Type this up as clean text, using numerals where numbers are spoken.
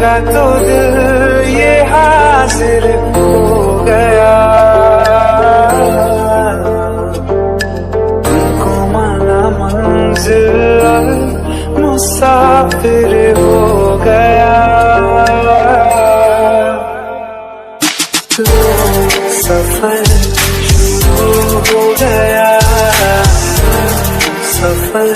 का तो दिल ये हाजिर हो गया, तुमको माना मंजिल मुसाफिर हो गया। सफर शुरू हो गया, सफर